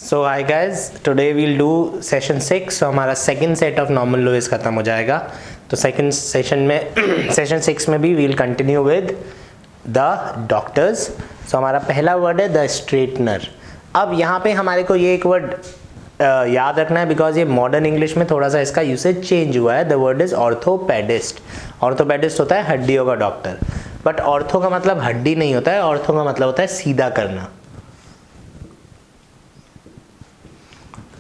So hi guys, today we'll do session 6। So हमारा second set of normal laws खत्म हो जाएगा। तो सेकंड सेशन में सेशन 6 में भी will continue with the doctors. So हमारा पहला वर्ड है द स्ट्रेटनर। अब यहाँ पे हमारे को ये एक वर्ड याद रखना है बिकॉज ये मॉडर्न इंग्लिश में थोड़ा सा इसका यूसेज चेंज हुआ है। The word is orthopaedist. Orthopaedist होता है हड्डियों का डॉक्टर, बट ऑर्थो का मतलब हड्डी नहीं होता है, ऑर्थो का मतलब होता है सीधा करना।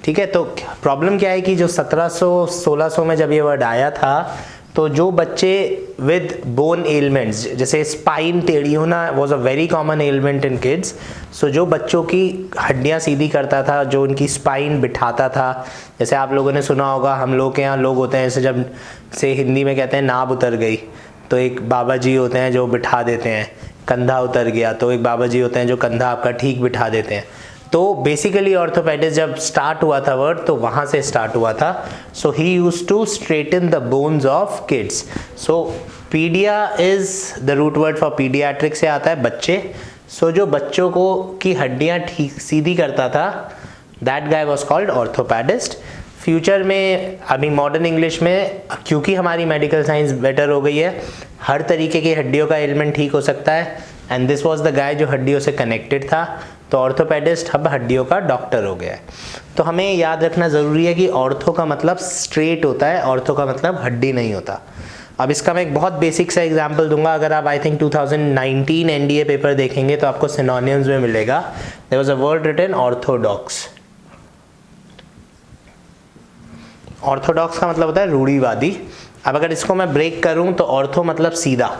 ठीक है, तो प्रॉब्लम क्या है कि जो 1700-1600 में जब ये वर्ड आया था तो जो बच्चे विद बोन एलिमेंट्स जैसे स्पाइन टेढ़ी होना was a very common element in kids. So जो बच्चों की हड्डियां सीधी करता था, जो उनकी स्पाइन बिठाता था, जैसे आप लोगों ने सुना होगा हम लोग के यहाँ लोग होते हैं जैसे जब से हिंदी में कहते हैं नाभ उतर गई तो एक बाबा जी होते हैं जो बिठा देते हैं, कंधा उतर गया तो एक बाबा जी होते हैं जो कंधा आपका ठीक बिठा देते हैं। तो बेसिकली ऑर्थोपेडिस्ट जब स्टार्ट हुआ था वर्ड तो वहाँ से स्टार्ट हुआ था। So he used to straighten the bones of kids. So paedia is the root word for paediatric से आता है बच्चे। सो जो बच्चों को की हड्डियाँ ठीक सीधी करता था that guy was called orthopaedist. Future में अभी मॉडर्न इंग्लिश में क्योंकि हमारी मेडिकल साइंस बेटर हो गई है, हर तरीके की हड्डियों का एलिमेंट ठीक हो सकता है and this was the guy जो हड्डियों से कनेक्टेड था। तो ऑर्थोपेडिस्ट अब हड्डियों का डॉक्टर हो गया है। तो हमें याद रखना ज़रूरी है कि ऑर्थो का मतलब स्ट्रेट होता है, ऑर्थो का मतलब हड्डी नहीं होता। अब इसका मैं एक बहुत बेसिक सा एग्जांपल दूंगा। अगर आप आई थिंक 2019 एनडीए पेपर देखेंगे तो आपको सिनोनिम्स में मिलेगा। There was a word written orthodox. Orthodox का मतलब होता है रूढ़िवादी। अब अगर इसको मैं ब्रेक करूं तो ऑर्थो मतलब सीधा,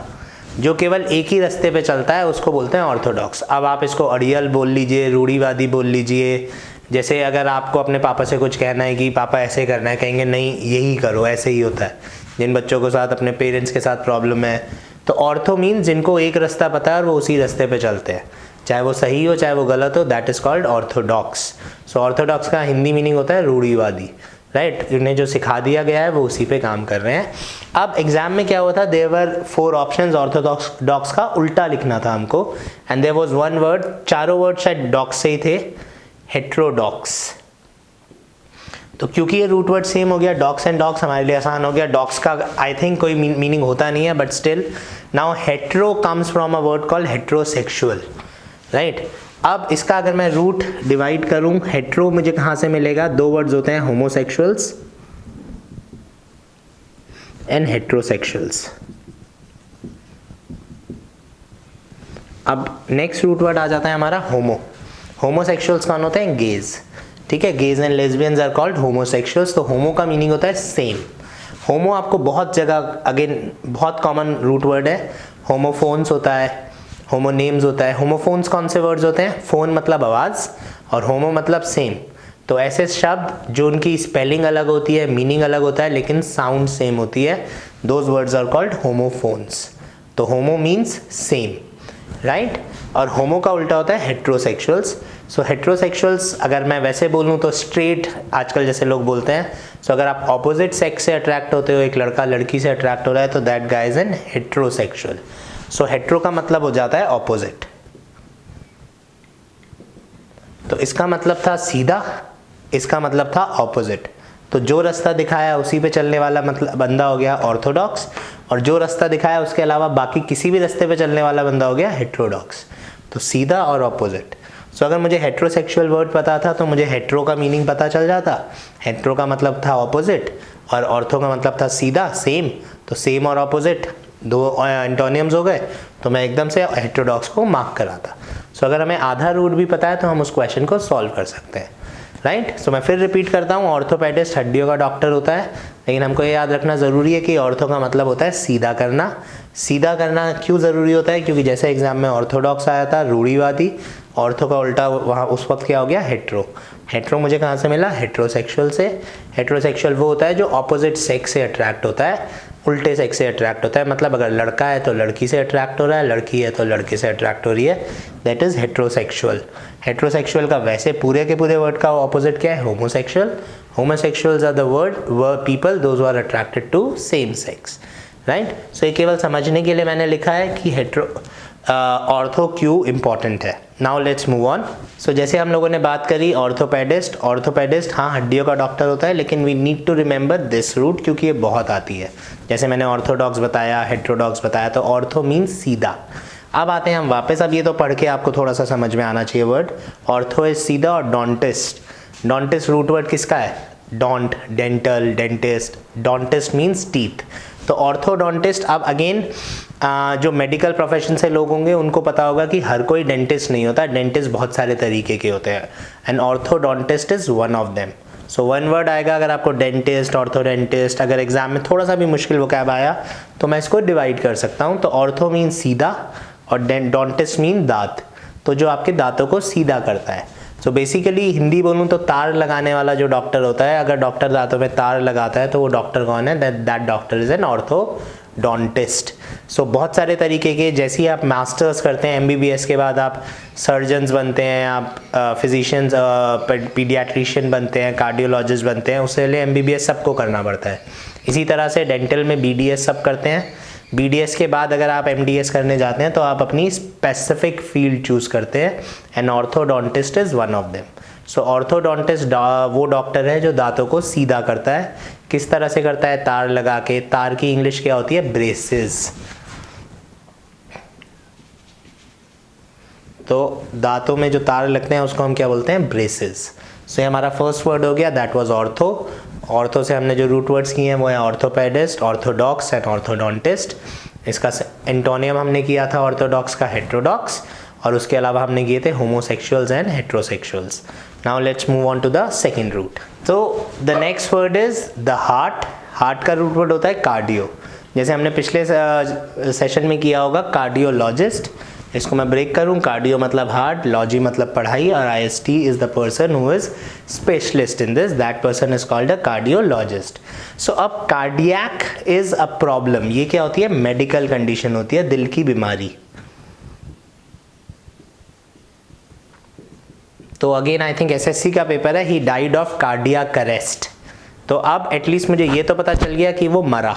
जो केवल एक ही रास्ते पे चलता है उसको बोलते हैं ऑर्थोडॉक्स। अब आप इसको अड़ियल बोल लीजिए, रूढ़िवादी बोल लीजिए। जैसे अगर आपको अपने पापा से कुछ कहना है कि पापा ऐसे करना है, कहेंगे नहीं यही करो, ऐसे ही होता है। जिन बच्चों के साथ अपने पेरेंट्स के साथ प्रॉब्लम है तो ऑर्थो मीन्स जिनको एक रास्ता पता है और वो उसी रास्ते पे चलते हैं, चाहे वो सही हो चाहे वो गलत हो, that is called Orthodox. So Orthodox का हिंदी मीनिंग होता है रूढ़िवादी, राइट। उन्हें जो सिखा दिया गया है वो उसी पे काम कर रहे हैं। अब एग्जाम में क्या हुआ था, देयर वर 4 ऑप्शंस। ऑर्थोडॉक्स का उल्टा लिखना था हमको and there was one word, चारों वर्ड शायद डॉक्स से ही थे, हेट्रोडॉक्स। तो क्योंकि ये रूट वर्ड सेम हो गया, डॉक्स एंड डॉक्स हमारे लिए आसान हो गया। डॉक्स का आई थिंक कोई मीनिंग होता नहीं है, but still now hetero comes from a word called heterosexual, right. अब इसका अगर मैं रूट डिवाइड करूं, हेट्रो मुझे कहां से मिलेगा, 2 वर्ड्स होते हैं, होमोसेक्सुअल्स एंड हेट्रोसेक्सुअल्स। अब नेक्स्ट रूट वर्ड आ जाता है हमारा होमो। होमोसेक्सुअल्स कौन होते हैं, गेज, ठीक है। Gays and lesbians are called homosexuals. तो होमो का मीनिंग होता है सेम। होमो आपको बहुत जगह अगेन बहुत कॉमन रूट वर्ड है। होमोफोन्स होता है, होमोनेम्स होता है। होमोफोन्स कौन से वर्ड्स होते हैं, फोन मतलब आवाज और होमो मतलब सेम। तो ऐसे शब्द जो उनकी स्पेलिंग अलग होती है, मीनिंग अलग होता है, लेकिन साउंड सेम होती है, those words are called homophones. तो होमो मीन्स सेम, राइट। और होमो का उल्टा होता है हेट्रोसेक्सुअल्स। सो हेट्रोसेक्सुअल्स अगर मैं वैसे बोलूँ तो स्ट्रेट आजकल जैसे लोग बोलते हैं। सो अगर आप ऑपोजिट सेक्स से अट्रैक्ट होते हो, एक लड़का लड़की से अट्रैक्ट हो रहा है, तो that guy is an heterosexual. So hetero का मतलब हो जाता है ऑपोजिट। तो इसका मतलब था सीधा, इसका मतलब था ऑपोजिट। तो जो रास्ता दिखाया उसी पे चलने वाला मतलब बंदा हो गया ऑर्थोडॉक्स, और जो रास्ता दिखाया उसके अलावा बाकी किसी भी रास्ते पे चलने वाला बंदा हो गया हेट्रोडॉक्स। तो सीधा और ऑपोजिट। सो अगर मुझे हेट्रोसेक्सुअल वर्ड पता था तो मुझे हेट्रो का मीनिंग पता चल जाता। हेट्रो का मतलब था ऑपोजिट और ऑर्थो का मतलब था सीधा, सेम। तो सेम और ऑपोजिट 2 एंटोनियम्स हो गए, तो मैं एकदम से हेट्रोडॉक्स को मार्क कराता। सो अगर हमें आधा रूट भी पता है तो हम उस क्वेश्चन को सॉल्व कर सकते हैं, राइट। सो मैं फिर रिपीट करता हूँ, ऑर्थोपेडिस्ट हड्डियों का डॉक्टर होता है, लेकिन हमको ये याद रखना ज़रूरी है कि ऑर्थो का मतलब होता है सीधा करना। सीधा करना क्यों ज़रूरी होता है, क्योंकि जैसे एग्जाम में ऑर्थोडॉक्स आया था रूढ़िवादी, ऑर्थो का उल्टा वहाँ उस वक्त क्या हो गया, हेट्रो। हेट्रो मुझे कहाँ से मिला, हेट्रोसेक्सुअल से। हेट्रोसेक्सुअल वो होता है जो ऑपोजिट सेक्स से अट्रैक्ट होता है, उल्टे सेक्स से अट्रैक्ट होता है। मतलब अगर लड़का है तो लड़की से अट्रैक्ट हो रहा है, लड़की है तो लड़के से अट्रैक्ट हो रही है, दैट इज हेट्रोसेक्सुअल। हेट्रोसेक्सुअल का वैसे पूरे के पूरे वर्ड का ऑपोजिट क्या है, homosexual. homosexuals are the were people those who are attracted to same sex, right। so ये केवल समझने के लिए मैंने लिखा है कि ऑर्थो क्यों इम्पॉर्टेंट है। Now let's move on. So जैसे हम लोगों ने बात करी ऑर्थोपेडिस्ट, ऑर्थोपेडिस्ट हाँ हड्डियों का डॉक्टर होता है, लेकिन we need to remember this root क्योंकि ये बहुत आती है। जैसे मैंने ऑर्थोडॉक्स बताया, हेट्रोडॉक्स बताया, तो ऑर्थो मीन्स सीधा। अब आते हैं हम वापस, अब ये तो पढ़ के आपको थोड़ा सा समझ में आना चाहिए वर्ड। ऑर्थो इज सीधा और डॉन्टिस्ट, डॉन्टिस्ट रूट वर्ड किसका है? Don't, dental, dentist, डॉन्टिस्ट means teeth. तो ऑर्थोडॉन्टिस्ट, अब अगेन जो मेडिकल प्रोफेशन से लोग होंगे उनको पता होगा कि हर कोई डेंटिस्ट नहीं होता, डेंटिस्ट बहुत सारे तरीके के होते हैं and orthodontist is one of them. So one word आएगा अगर आपको डेंटिस्ट, ऑर्थोडेंटिस्ट, अगर एग्जाम में थोड़ा सा भी मुश्किल वोकैब आया तो मैं इसको डिवाइड कर सकता हूँ। तो ऑर्थो मीन सीधा और डॉन्टिस्ट मीन दांत, तो जो आपके दांतों को सीधा करता है। सो बेसिकली हिंदी बोलूँ तो तार लगाने वाला जो डॉक्टर होता है, अगर डॉक्टर दांतों में तार लगाता है तो वो डॉक्टर कौन है? That doctor is an orthodontist. So बहुत सारे तरीके के, जैसे ही आप मास्टर्स करते हैं एमबीबीएस के बाद आप सर्जन्स बनते हैं, आप फिजिशियंस, पीडियाट्रिशियन बनते हैं, कार्डियोलॉजिस्ट बनते हैं, उसके लिए एमबीबीएस सबको करना पड़ता है। इसी तरह से डेंटल में बीडीएस सब करते हैं। बीडीएस के बाद अगर आप एमडीएस करने जाते हैं तो आप अपनी स्पेसिफिक फील्ड चूज करते हैं and orthodontist is one of them. So orthodontist वो डॉक्टर है जो दांतों को सीधा करता है। किस तरह से करता है? तार लगा के। तार की इंग्लिश क्या होती है? ब्रेसेस। तो दांतों में जो तार लगते हैं उसको हम क्या बोलते हैं? ब्रेसेस। सो ये हमारा फर्स्ट वर्ड हो गया, दैट वाज ऑर्थो। ऑर्थो से हमने जो रूट वर्ड्स किए हैं वो है ऑर्थोपेडिस्ट, ऑर्थोडॉक्स एंड ऑर्थोडॉन्टिस्ट। इसका एंटोनियम हमने किया था ऑर्थोडॉक्स का हेट्रोडॉक्स, और उसके अलावा हमने किए थे homosexuals and heterosexuals. Now let's move on to the second root. तो the next word is the heart. Heart का रूट वर्ड होता है कार्डियो। जैसे हमने पिछले सेशन में किया होगा कार्डियोलॉजिस्ट, इसको मैं ब्रेक करूं, कार्डियो मतलब हार्ट, लॉजी मतलब पढ़ाई, और ist is the person who is specialist in this, that person is called a cardiologist. So अब कार्डियक इज अ प्रॉब्लम, ये क्या होती है? मेडिकल कंडीशन होती है, दिल की बीमारी। तो अगेन आई थिंक एसएससी का पेपर है, ही डाइड ऑफ कार्डियक अरेस्ट। तो अब एटलीस्ट मुझे ये तो पता चल गया कि वो मरा,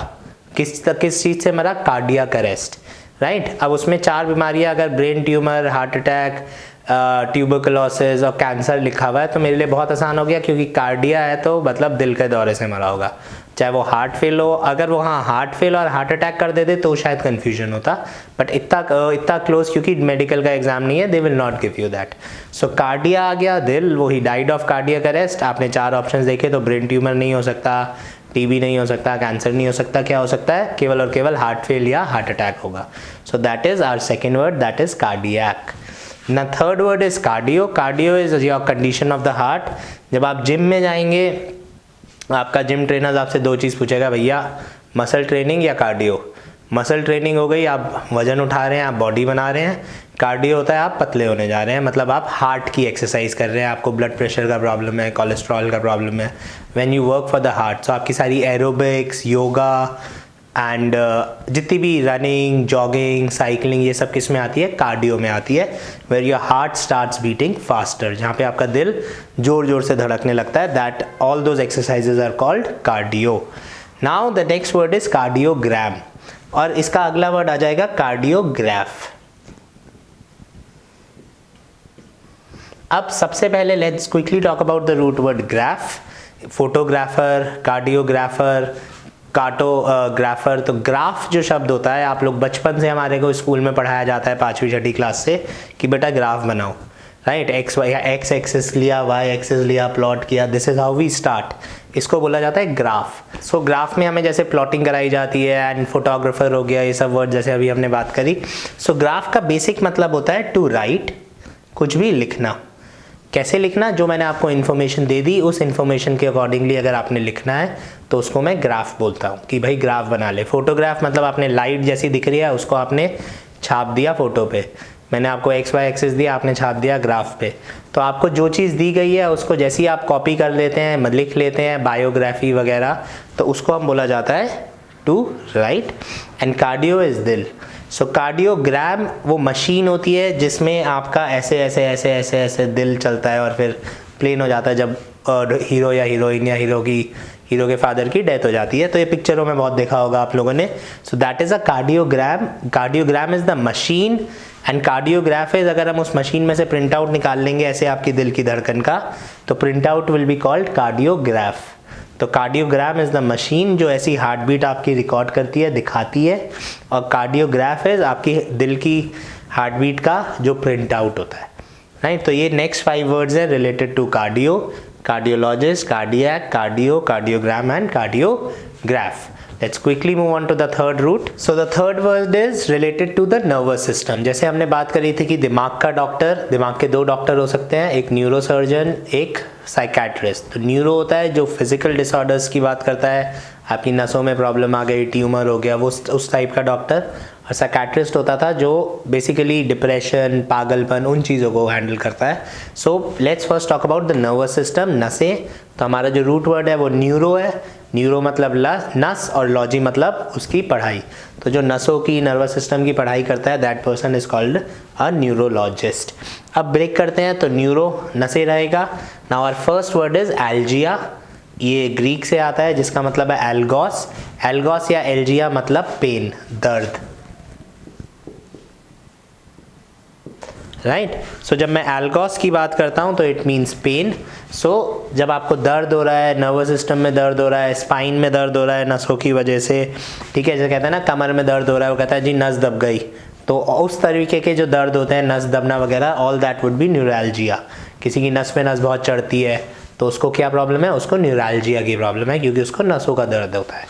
किस चीज से मरा? Cardiac arrest, right. अब उसमें 4 बीमारियां, अगर brain tumour, heart attack, tuberculosis और कैंसर लिखा हुआ है तो मेरे लिए बहुत आसान हो गया, क्योंकि कार्डिया है तो मतलब दिल के दौरे से मरा होगा। चाहे वो हार्ट फेल हो, अगर वो हाँ हार्ट फेल और हार्ट अटैक कर देते तो शायद कंफ्यूजन होता, बट इतना क्लोज, क्योंकि मेडिकल का एग्जाम नहीं है, they will not give you that. So cardia आ गया, दिल, वो he died of cardiac arrest. आपने 4 ऑप्शंस देखे, तो ब्रेन ट्यूमर नहीं हो सकता, टीबी नहीं हो सकता, कैंसर नहीं हो सकता, क्या हो सकता है? केवल और केवल हार्ट फेल या हार्ट अटैक होगा। So that is our second word, that is cardiac. ना third word is cardio. Cardio is your condition of the heart. जब आप जिम में जाएंगे, आपका जिम ट्रेनर आपसे 2 चीज़ पूछेगा, भैया मसल ट्रेनिंग या कार्डियो। मसल ट्रेनिंग हो गई, आप वजन उठा रहे हैं, आप बॉडी बना रहे हैं। कार्डियो होता है आप पतले होने जा रहे हैं, मतलब आप हार्ट की एक्सरसाइज कर रहे हैं, आपको ब्लड प्रेशर का प्रॉब्लम है, कोलेस्ट्रॉल का प्रॉब्लम है, when you work for the heart. So आपकी सारी एरोबिक्स, योगा एंड जितनी भी रनिंग, जॉगिंग, साइकिलिंग, ये सब किस में आती है? कार्डियो में आती है, where your heart starts beating faster, जहाँ पे आपका दिल जोर जोर से धड़कने लगता है। That all those exercises are called cardio. Now the next word is cardiogram, और इसका अगला वर्ड आ जाएगा कार्डियोग्राफ। अब सबसे पहले let's quickly talk about the root word graph. Photographer, cardiographer, cartographer. तो ग्राफ जो शब्द होता है, आप लोग बचपन से हमारे को स्कूल में पढ़ाया जाता है 5वीं 6वीं क्लास से कि बेटा ग्राफ बनाओ, राइट। एक्स एक्सिस लिया, वाई एक्सिस लिया, प्लॉट किया, this is how we start. इसको बोला जाता है ग्राफ। सो ग्राफ में हमें जैसे प्लॉटिंग कराई जाती है, एंड फोटोग्राफर हो गया, ये सब वर्ड जैसे अभी हमने बात करी। सो ग्राफ का बेसिक मतलब होता है टू राइट, कुछ भी लिखना। कैसे लिखना? जो मैंने आपको इन्फॉर्मेशन दे दी, उस इन्फॉर्मेशन के अकॉर्डिंगली अगर आपने लिखना है तो उसको मैं ग्राफ बोलता हूँ कि भाई ग्राफ बना ले। फोटोग्राफ मतलब आपने लाइट जैसी दिख रही है उसको आपने छाप दिया फोटो पे, मैंने आपको एक्स वाई एक्सिस दिया, आपने छाप दिया ग्राफ पे। तो आपको जो चीज़ दी गई है उसको जैसे ही आप कॉपी कर लेते हैं, लिख लेते हैं, बायोग्राफी वगैरह, तो उसको हम बोला जाता है to write. And cardio is दिल। सो कार्डियोग्राम वो मशीन होती है जिसमें आपका ऐसे ऐसे ऐसे ऐसे ऐसे दिल चलता है और फिर प्लेन हो जाता है जब हीरो या हीरोइन या हीरो की हीरो के फादर की डेथ हो जाती है। तो ये पिक्चरों में बहुत देखा होगा आप लोगों ने। So that is a cardiogram. Cardiogram is the machine and cardiograph is, अगर हम उस मशीन में से प्रिंट आउट निकाल लेंगे ऐसे आपकी दिल की धड़कन का, तो print out will be called cardiograph. तो कार्डियोग्राम इज द मशीन जो ऐसी हार्ट बीट आपकी रिकॉर्ड करती है, दिखाती है, और कार्डियोग्राफ इज आपकी दिल की हार्ट बीट का जो प्रिंट आउट होता है, राइट। तो ये नेक्स्ट 5 वर्ड्स हैं related to cardio: cardiologist, cardiac, cardio, cardiogram and cardiograph. Let's quickly move on to the third root. So the third word is related to the nervous system. जैसे हमने बात करी थी कि दिमाग का डॉक्टर, दिमाग के 2 डॉक्टर हो सकते हैं, एक न्यूरोसर्जन, एक साइकेट्रिस्ट। तो न्यूरो होता है जो फिजिकल डिसऑर्डर्स की बात करता है, आपकी नसों में प्रॉब्लम आ गई, ट्यूमर हो गया, वो उस टाइप का डॉक्टर। और साइकेट्रिस्ट होता था जो बेसिकली डिप्रेशन, पागलपन, उन चीज़ों को हैंडल करता है। So let's first talk about the nervous system, नसें। तो हमारा जो रूट वर्ड है वो न्यूरो है। न्यूरो मतलब नस, और लॉजी मतलब उसकी पढ़ाई। तो जो नसों की, नर्वस सिस्टम की पढ़ाई करता है, that person is called a neurologist. अब ब्रेक करते हैं, तो न्यूरो नसें रहेगा। Now our first word is algia. ये ग्रीक से आता है जिसका मतलब है एल्गोस। एल्गोस या एल्जिया मतलब पेन, दर्द, राइट। सो जब मैं एल्गोस की बात करता हूँ तो इट मीन्स पेन। सो जब आपको दर्द हो रहा है, नर्वस सिस्टम में दर्द हो रहा है, स्पाइन में दर्द हो रहा है नसों की वजह से, ठीक है, जैसे कहते हैं ना कमर में दर्द हो रहा है, वो कहता है जी नस दब गई। तो उस तरीके के जो दर्द होते हैं, नस दबना वगैरह, all that would be neuralgia. किसी की नस पे नस बहुत चढ़ती है तो उसको क्या प्रॉब्लम है, उसको न्यूरैल्जिया की प्रॉब्लम है, क्योंकि उसको नसों का दर्द होता है।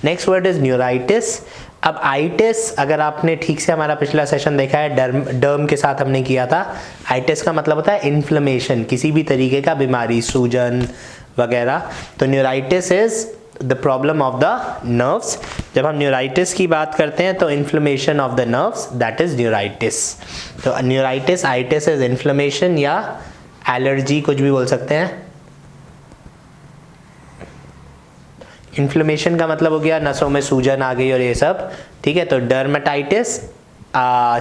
Next word is neuritis. अब आइटिस, अगर आपने ठीक से हमारा पिछला सेशन देखा है, डर्म के साथ हमने किया था, आइटिस का मतलब होता है इन्फ्लेमेशन, किसी भी तरीके का बीमारी, सूजन वगैरह। तो neuritis is the problem of the nerves. जब हम न्यूराइटिस की बात करते हैं तो inflammation of the nerves, that is neuritis. तो न्यूराइटिस, आइटिस इज इन्फ्लेमेशन या एलर्जी, कुछ भी बोल सकते हैं। इन्फ्लेमेशन का मतलब हो गया नसों में सूजन आ गई और ये सब, ठीक है। तो डर्मेटाइटिस,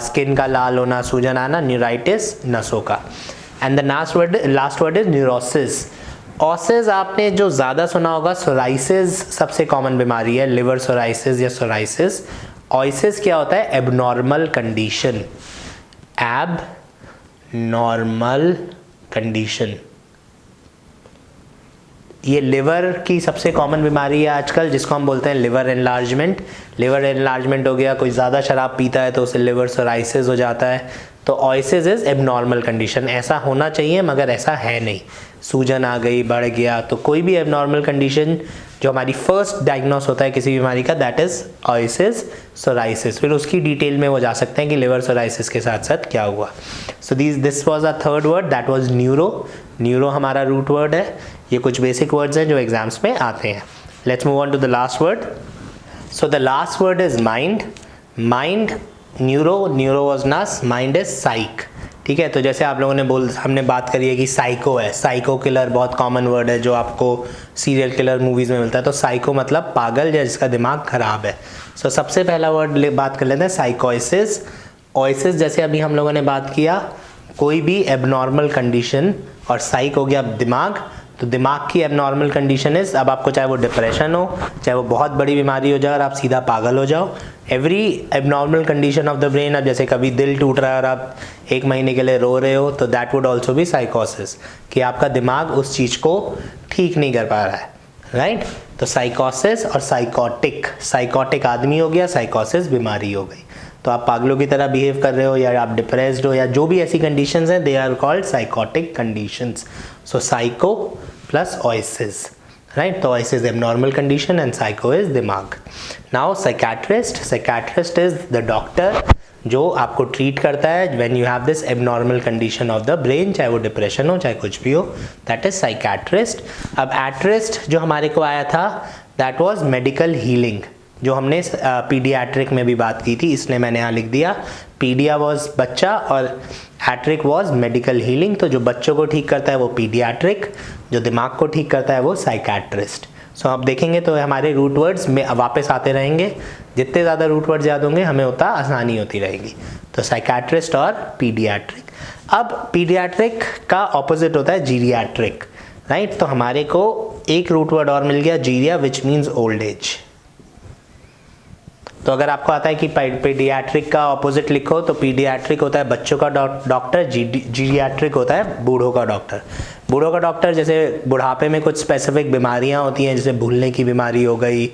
स्किन का लाल होना, सूजन आना, न्यूराइटिस नसों का। And the last word is neurosis. Oasis आपने जो ज़्यादा सुना होगा, सोराइसिस सबसे कॉमन बीमारी है, लिवर सोराइसिस या सोराइसिस। ऑइसिस क्या होता है, एबनॉर्मल कंडीशन, एब नॉर्मल कंडीशन। ये लिवर की सबसे कॉमन बीमारी है आजकल, जिसको हम बोलते हैं लिवर एनलार्जमेंट। लिवर एनलार्जमेंट हो गया, कोई ज़्यादा शराब पीता है तो उसे लिवर सोराइसिस हो जाता है। तो ऑइसिस इज एबनॉर्मल कंडीशन, ऐसा होना चाहिए मगर ऐसा है नहीं, सूजन आ गई, बढ़ गया, तो कोई भी एबनॉर्मल कंडीशन जो हमारी फर्स्ट डायग्नोस होता है किसी बीमारी का, दैट इज ऑइसिस सोराइसिस। फिर उसकी डिटेल में वो जा सकते हैं कि लिवर सोराइसिस के साथ साथ क्या हुआ। So this was a third word, that was neuro. Neuro हमारा रूट वर्ड है। ये कुछ बेसिक वर्ड्स हैं जो एग्जाम्स में आते हैं। Let's move on to the last word. So the last word is mind. Mind, neuro was नस, माइंड इज साइक, ठीक है। तो जैसे आप लोगों ने हमने बात करी है कि साइको है, साइको किलर बहुत कॉमन वर्ड है जो आपको सीरियल किलर मूवीज़ में मिलता है। तो साइको मतलब पागल या जिसका दिमाग खराब है। सो सबसे पहला वर्ड बात कर लेते हैं साइकोसिस। ऑइसिस जैसे अभी हम लोगों ने बात किया, कोई भी एबनॉर्मल कंडीशन, और साइक हो गया दिमाग। तो दिमाग की एबनॉर्मल कंडीशन इज, अब आपको चाहे वो डिप्रेशन हो, चाहे वो बहुत बड़ी बीमारी हो जाए और आप सीधा पागल हो जाओ, every abnormal condition of the brain. अब जैसे कभी दिल टूट रहा है और आप 1 महीने के लिए रो रहे हो, तो दैट वुड ऑल्सो बी साइकोसिस, कि आपका दिमाग उस चीज़ को ठीक नहीं कर पा रहा है, राइट। तो साइकोसिस और साइकोटिक, साइकोटिक आदमी हो गया, साइकोसिस बीमारी हो गई। तो आप पागलों की तरह बिहेव कर रहे हो या आप डिप्रेस्ड हो या जो भी ऐसी कंडीशंस हैं, they are called psychotic conditions. So psycho plus osis, right. तो osis abnormal condition and psycho is दिमाग। Now psychiatrist, psychiatrist is the doctor जो आपको ट्रीट करता है when you have this abnormal condition of the brain, चाहे वो depression हो चाहे कुछ भी हो, दैट इज साइकेट्रिस्ट। अब एट्रिस्ट जो हमारे को आया था, दैट वाज मेडिकल हीलिंग, जो हमने पीडियाट्रिक में भी बात की थी, इसलिए मैंने यहाँ लिख दिया। पीडिया वॉज बच्चा और एट्रिक वॉज मेडिकल हीलिंग। तो जो बच्चों को ठीक करता है वो पीडियाट्रिक, जो दिमाग को ठीक करता है वो साइकेट्रिस्ट। सो आप देखेंगे तो हमारे रूट वर्ड्स में वापस आते रहेंगे, जितने ज़्यादा रूट वर्ड्स याद होंगे हमें उतना आसानी होती रहेगी। तो साइकेट्रिस्ट और पीडियाट्रिक। अब पीडियाट्रिक का ऑपोजिट होता है जीरियाट्रिक, राइट। तो हमारे को एक रूट वर्ड और मिल गया, जीरिया, विच मीन्स ओल्ड एज। तो अगर आपको आता है कि पीडियाट्रिक का ऑपोजिट लिखो, तो पीडियाट्रिक होता है बच्चों का डॉक्टर, जीरियाट्रिक होता है बूढ़ों का डॉक्टर। बूढ़ों का डॉक्टर जैसे बुढ़ापे में कुछ स्पेसिफिक बीमारियां होती हैं, जैसे भूलने की बीमारी हो गई,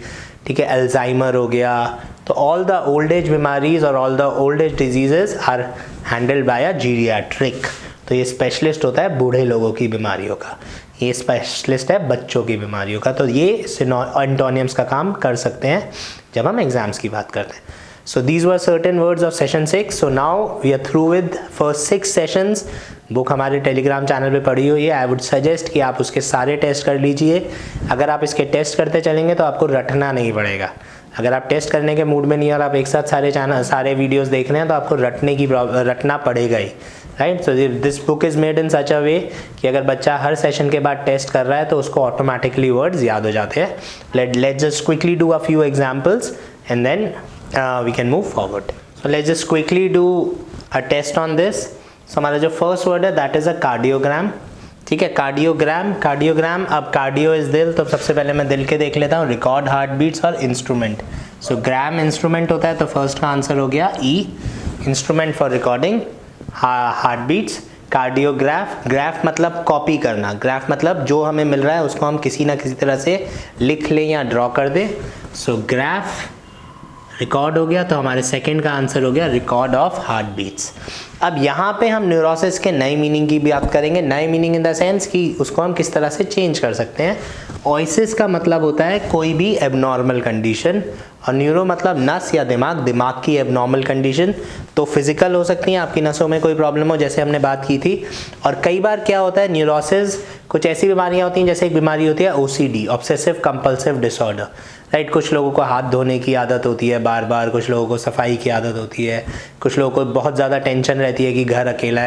ठीक है, अल्जाइमर हो गया, तो ऑल द ओल्ड एज बीमारीज और all the old age diseases are handled by a geriatric. तो ये स्पेशलिस्ट होता है बूढ़े लोगों की बीमारियों का, ये स्पेशलिस्ट है बच्चों की बीमारियों का। तो ये एंटोनियम्स का काम कर सकते हैं जब हम एग्जाम्स की बात करते हैं। So these were certain words of session 6। So now we are through with first 6 sessions. Book हमारे टेलीग्राम चैनल पे पड़ी हुई है। आई वुड सजेस्ट कि आप उसके सारे टेस्ट कर लीजिए। अगर आप इसके टेस्ट करते चलेंगे तो आपको रटना नहीं पड़ेगा। अगर आप टेस्ट करने के मूड में नहीं और आप एक साथ सारे वीडियोस देख रहे हैं तो आपको रटना पड़ेगा ही, right. So this book is made in such a way कि अगर बच्चा हर सेशन के बाद टेस्ट कर रहा है तो उसको ऑटोमेटिकली वर्ड्स याद हो जाते हैं। Let's just quickly do a few examples and then we can move forward. So let's just quickly do a test on this. So हमारा जो फर्स्ट वर्ड है दैट इज़ अ कार्डियोग्राम, ठीक है। Cardiogram, अब कार्डियो इज दिल, तो सबसे पहले मैं दिल के देख लेता हूँ, रिकॉर्ड हार्ट बीट्स और इंस्ट्रूमेंट। सो ग्राम इंस्ट्रूमेंट होता है, तो फर्स्ट का आंसर हो गया E, instrument for recording heart beats. Cardiograph, graph मतलब कॉपी करना, ग्राफ मतलब जो हमें मिल रहा है उसको हम किसी ना किसी तरह से लिख लें या ड्रॉ कर दें। सो ग्राफ रिकॉर्ड हो गया, तो हमारे सेकंड का आंसर हो गया रिकॉर्ड ऑफ हार्ट बीट्स। अब यहाँ पे हम न्यूरोसिस के नई मीनिंग की बात करेंगे, नई मीनिंग इन द सेंस कि उसको हम किस तरह से चेंज कर सकते हैं। ओइसिस का मतलब होता है कोई भी एबनॉर्मल कंडीशन, और न्यूरो मतलब नस या दिमाग की एबनॉर्मल कंडीशन। तो फिजिकल हो सकती हैं, आपकी नसों में कोई प्रॉब्लम हो, जैसे हमने बात की थी। और कई बार क्या होता है, न्यूरोसिस कुछ ऐसी बीमारियां होती हैं, जैसे एक बीमारी होती है OCD, obsessive compulsive disorder, right. कुछ लोगों को हाथ धोने की आदत होती है बार बार, कुछ लोगों को सफाई की आदत होती है, कुछ लोगों को बहुत ज़्यादा टेंशन रहती है कि घर अकेला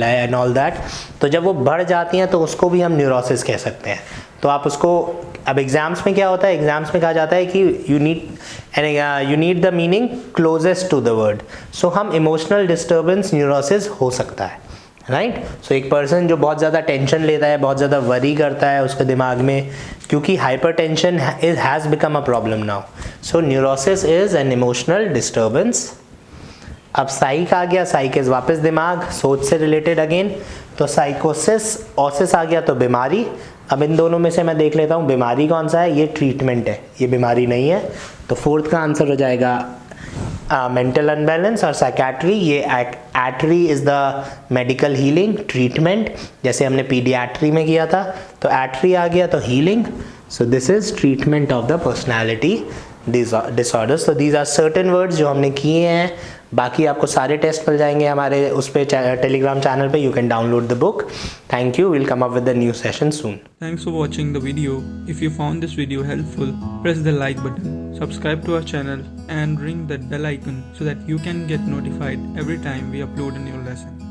है एंड ऑल दैट। तो जब वो बढ़ जाती हैं तो उसको भी हम न्यूरोसिस कह सकते हैं। तो आप उसको, अब एग्जाम्स में क्या होता है, एग्जाम्स में कहा जाता है कि you need the meaning closest to the word. So हम इमोशनल डिस्टर्बेंस न्यूरोसिस हो सकता है, राइट। सो एक पर्सन जो बहुत ज़्यादा टेंशन लेता है, बहुत ज़्यादा वरी करता है उसके दिमाग में, क्योंकि hypertension has become a problem now. So neurosis is an emotional disturbance. अब साइक आ गया, साइक इज वापस दिमाग, सोच से रिलेटेड अगेन। तो साइकोसिस, ओसिस आ गया तो बीमारी। अब इन दोनों में से मैं देख लेता हूँ बीमारी कौन सा है, ये ट्रीटमेंट है, ये बीमारी नहीं है। तो फोर्थ का आंसर हो जाएगा मेंटल अनबैलेंस। और साइकेट्री, ये iatry is the medical healing, treatment, जैसे हमने पीडियाट्री में किया था। तो एट्री आ गया तो healing. So this is treatment of the personality disorders. तो दीज आर सर्टेन वर्ड्स जो हमने किए हैं। बाकी आपको सारे टेस्ट मिल जाएंगे हमारे उस पे टेलीग्राम चैनल पे। You can download the book. Thank you, will come up with the new session soon. Thanks for watching the video. If you found this video helpful, press the like button, subscribe to our channel and ring that bell icon so that you can get notified every time we upload a new lesson.